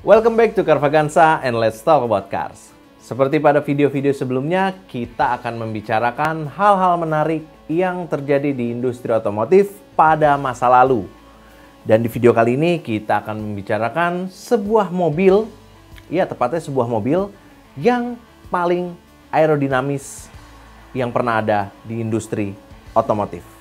Welcome back to Carvaganza and let's talk about cars. Seperti pada video-video sebelumnya, kita akan membicarakan hal-hal menarik yang terjadi di industri otomotif pada masa lalu. Dan di video kali ini kita akan membicarakan sebuah mobil, ya tepatnya sebuah mobil yang paling aerodinamis yang pernah ada di industri otomotif.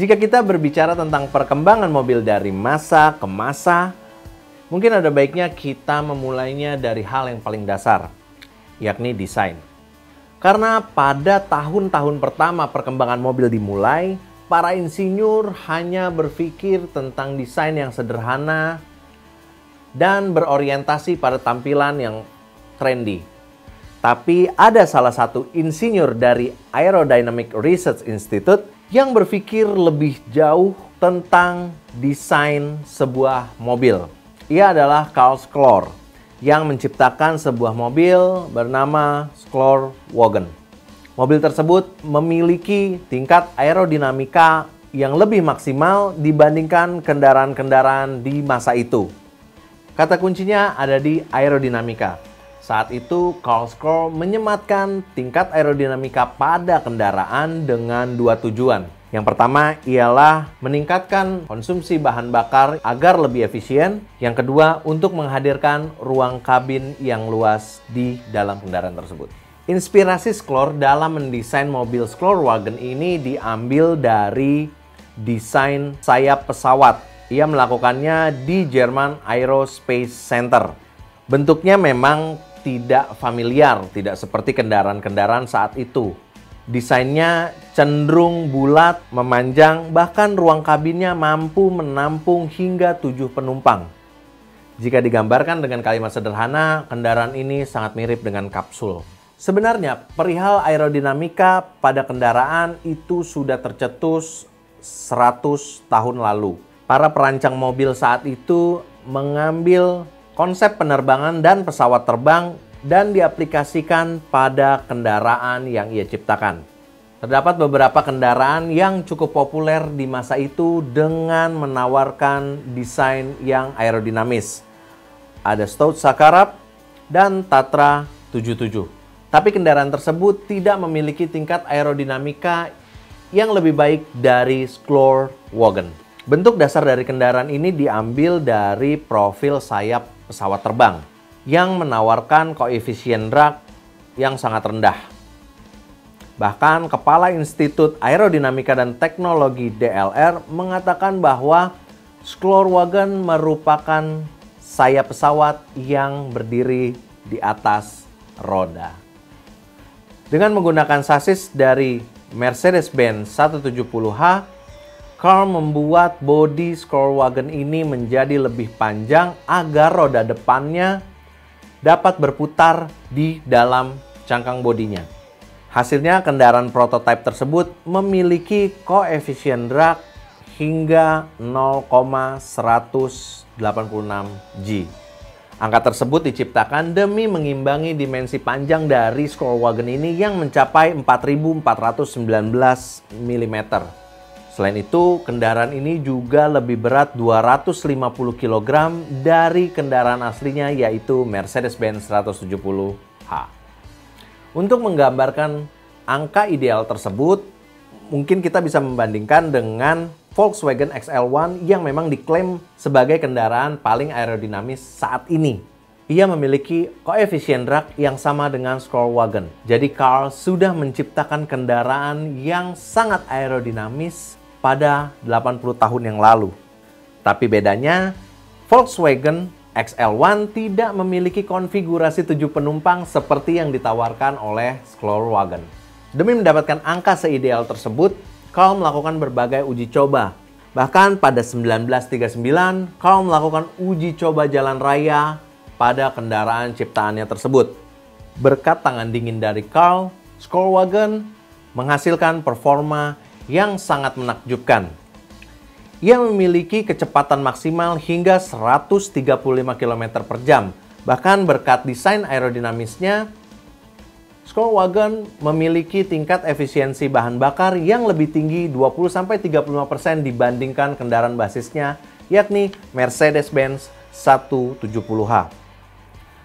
Jika kita berbicara tentang perkembangan mobil dari masa ke masa, mungkin ada baiknya kita memulainya dari hal yang paling dasar, yakni desain. Karena pada tahun-tahun pertama perkembangan mobil dimulai, para insinyur hanya berpikir tentang desain yang sederhana dan berorientasi pada tampilan yang trendy. Tapi ada salah satu insinyur dari Aerodynamic Research Institute yang berpikir lebih jauh tentang desain sebuah mobil. Ia adalah Carl Schroer yang menciptakan sebuah mobil bernama Schroer Wagon. Mobil tersebut memiliki tingkat aerodinamika yang lebih maksimal dibandingkan kendaraan-kendaraan di masa itu. Kata kuncinya ada di aerodinamika. Saat itu, Carl Schroer menyematkan tingkat aerodinamika pada kendaraan dengan dua tujuan. Yang pertama ialah meningkatkan konsumsi bahan bakar agar lebih efisien. Yang kedua, untuk menghadirkan ruang kabin yang luas di dalam kendaraan tersebut. Inspirasi Schroer dalam mendesain mobil Schroer Wagon ini diambil dari desain sayap pesawat. Ia melakukannya di German Aerospace Center. Bentuknya memang tidak familiar, tidak seperti kendaraan-kendaraan saat itu. Desainnya cenderung bulat, memanjang, bahkan ruang kabinnya mampu menampung hingga 7 penumpang. Jika digambarkan dengan kalimat sederhana, kendaraan ini sangat mirip dengan kapsul. Sebenarnya, perihal aerodinamika pada kendaraan itu sudah tercetus 100 tahun lalu. Para perancang mobil saat itu mengambil konsep penerbangan dan pesawat terbang dan diaplikasikan pada kendaraan yang ia ciptakan. Terdapat beberapa kendaraan yang cukup populer di masa itu dengan menawarkan desain yang aerodinamis. Ada Stout Sakarat dan Tatra 77. Tapi kendaraan tersebut tidak memiliki tingkat aerodinamika yang lebih baik dari Schroer Wagon. Bentuk dasar dari kendaraan ini diambil dari profil sayap pesawat terbang yang menawarkan koefisien drag yang sangat rendah. Bahkan Kepala Institut Aerodinamika dan Teknologi DLR mengatakan bahwa Schroer Wagon merupakan sayap pesawat yang berdiri di atas roda. Dengan menggunakan sasis dari Mercedes-Benz 170H, Carl membuat bodi Schroer Wagon ini menjadi lebih panjang agar roda depannya dapat berputar di dalam cangkang bodinya. Hasilnya, kendaraan prototipe tersebut memiliki koefisien drag hingga 0,186 G. Angka tersebut diciptakan demi mengimbangi dimensi panjang dari Schroer Wagon ini yang mencapai 4.419 mm. Selain itu, kendaraan ini juga lebih berat 250 kg dari kendaraan aslinya yaitu Mercedes-Benz 170H. Untuk menggambarkan angka ideal tersebut, mungkin kita bisa membandingkan dengan Volkswagen XL1 yang memang diklaim sebagai kendaraan paling aerodinamis saat ini. Ia memiliki koefisien drag yang sama dengan Schroer Wagon. Jadi Carl sudah menciptakan kendaraan yang sangat aerodinamis pada 80 tahun yang lalu. Tapi bedanya, Volkswagen XL1 tidak memiliki konfigurasi 7 penumpang seperti yang ditawarkan oleh Schroer Wagon. Demi mendapatkan angka seideal tersebut, Carl melakukan berbagai uji coba. Bahkan pada 1939, Carl melakukan uji coba jalan raya pada kendaraan ciptaannya tersebut. Berkat tangan dingin dari Carl, Schroer Wagon menghasilkan performa yang sangat menakjubkan. yang memiliki kecepatan maksimal hingga 135 km per jam. Bahkan berkat desain aerodinamisnya, Skollwagen memiliki tingkat efisiensi bahan bakar yang lebih tinggi 20-35% dibandingkan kendaraan basisnya, yakni Mercedes-Benz 170h.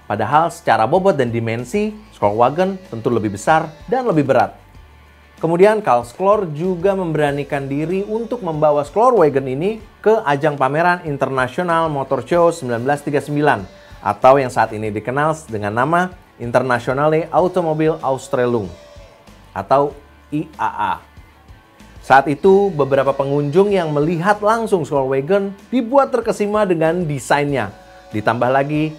Padahal secara bobot dan dimensi, Skollwagen tentu lebih besar dan lebih berat. Kemudian Karl Sklar juga memberanikan diri untuk membawa Skollwagen ini ke ajang pameran International Motor Show 1939 atau yang saat ini dikenal dengan nama Internationale Automobielausstellung atau IAA. Saat itu beberapa pengunjung yang melihat langsung Skollwagen dibuat terkesima dengan desainnya. Ditambah lagi,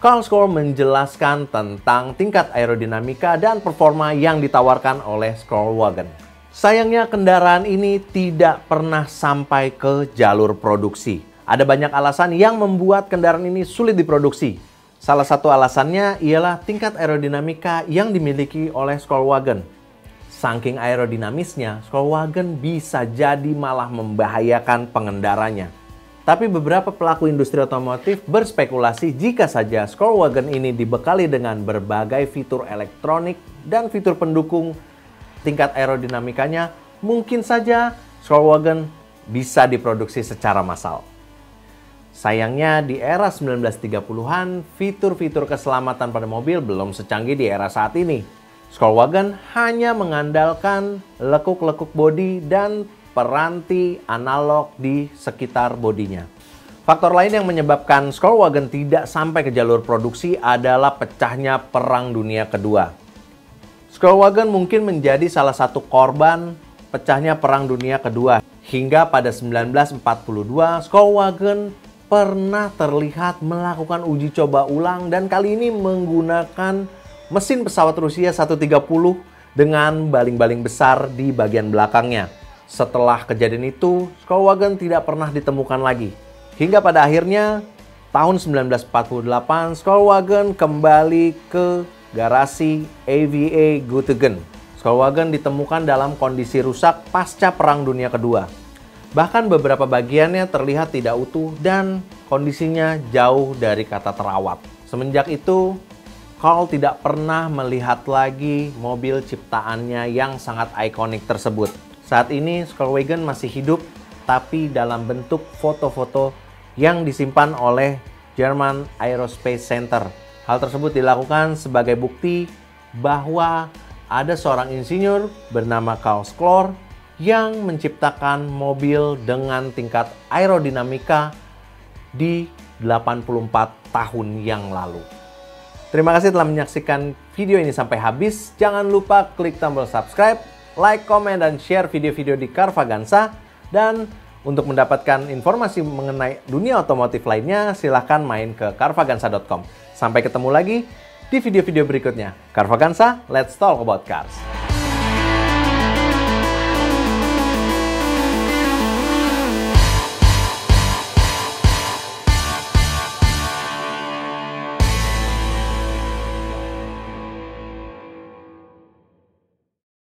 Karl Sklar menjelaskan tentang tingkat aerodinamika dan performa yang ditawarkan oleh Skollwagen. Sayangnya kendaraan ini tidak pernah sampai ke jalur produksi. Ada banyak alasan yang membuat kendaraan ini sulit diproduksi. Salah satu alasannya ialah tingkat aerodinamika yang dimiliki oleh Skollwagen. Saking aerodinamisnya, Skollwagen bisa jadi malah membahayakan pengendaranya. Tapi beberapa pelaku industri otomotif berspekulasi jika saja Skollwagen ini dibekali dengan berbagai fitur elektronik dan fitur pendukung tingkat aerodinamikanya, mungkin saja Skollwagen bisa diproduksi secara massal. Sayangnya di era 1930-an, fitur-fitur keselamatan pada mobil belum secanggih di era saat ini. Skollwagen hanya mengandalkan lekuk-lekuk bodi dan peranti analog di sekitar bodinya. Faktor lain yang menyebabkan Skollwagen tidak sampai ke jalur produksi adalah pecahnya Perang Dunia Kedua. Skollwagen mungkin menjadi salah satu korban pecahnya Perang Dunia Kedua. Hingga pada 1942, Skollwagen pernah terlihat melakukan uji coba ulang dan kali ini menggunakan mesin pesawat Rusia 130 dengan baling-baling besar di bagian belakangnya. Setelah kejadian itu, Skollwagen tidak pernah ditemukan lagi. Hingga pada akhirnya, tahun 1948, Skollwagen kembali ke garasi AVA Göttingen. Skollwagen ditemukan dalam kondisi rusak pasca Perang Dunia Kedua. Bahkan beberapa bagiannya terlihat tidak utuh dan kondisinya jauh dari kata terawat. Semenjak itu, Karl tidak pernah melihat lagi mobil ciptaannya yang sangat ikonik tersebut. Saat ini Skollwagen masih hidup, tapi dalam bentuk foto-foto yang disimpan oleh German Aerospace Center. Hal tersebut dilakukan sebagai bukti bahwa ada seorang insinyur bernama Karl Sklar yang menciptakan mobil dengan tingkat aerodinamika di 84 tahun yang lalu. Terima kasih telah menyaksikan video ini sampai habis. Jangan lupa klik tombol subscribe, like, komen, dan share video-video di Carvaganza. Dan untuk mendapatkan informasi mengenai dunia otomotif lainnya, silahkan main ke carvaganza.com. Sampai ketemu lagi di video-video berikutnya. Carvaganza, let's talk about cars.